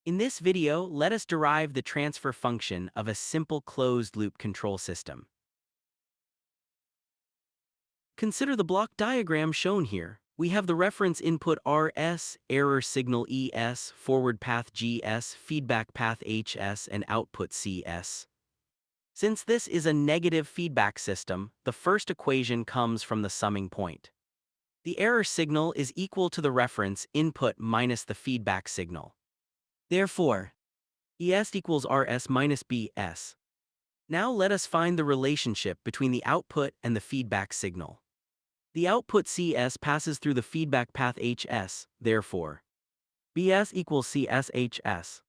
In this video, let us derive the transfer function of a simple closed-loop control system. Consider the block diagram shown here. We have the reference input RS, error signal ES, forward path GS, feedback path HS, and output CS. Since this is a negative feedback system, the first equation comes from the summing point. The error signal is equal to the reference input minus the feedback signal. Therefore, ES equals RS minus BS. Now let us find the relationship between the output and the feedback signal. The output CS passes through the feedback path HS, therefore, BS equals CSHS.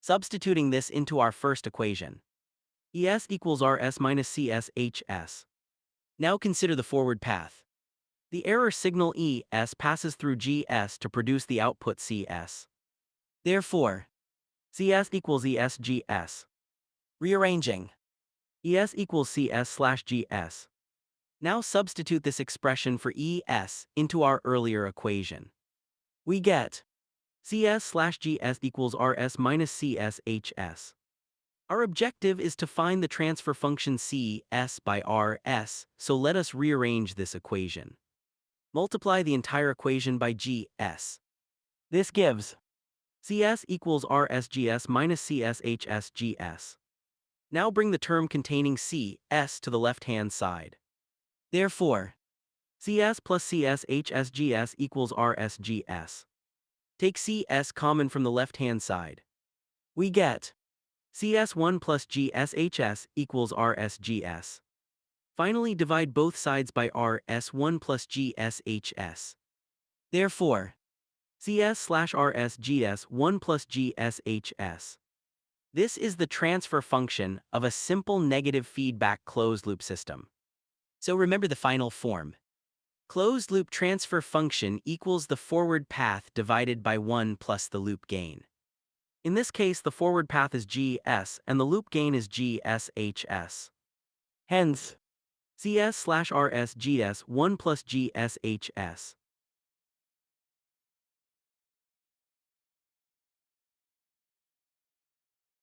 Substituting this into our first equation. ES equals RS minus CSHS. Now consider the forward path. The error signal ES passes through GS to produce the output CS. Therefore, CS equals ESGS. Rearranging. ES equals CS slash GS. Now substitute this expression for ES into our earlier equation. We get CS slash GS equals RS minus CSHS. Our objective is to find the transfer function CS by RS, so let us rearrange this equation. Multiply the entire equation by GS. This gives CS equals RSGS minus CSHSGS. Now bring the term containing CS to the left-hand side. Therefore, CS plus CSHSGS equals RSGS. Take CS common from the left-hand side. We get CS1 plus GSHS equals RSGS. Finally, divide both sides by RS1 plus GSHS. Therefore, CS slash RSGS 1 plus GSHS. This is the transfer function of a simple negative feedback closed-loop system. So remember the final form. Closed-loop transfer function equals the forward path divided by 1 plus the loop gain. In this case, the forward path is GS and the loop gain is GSHS. Hence, CS slash RSGS 1 plus GSHS.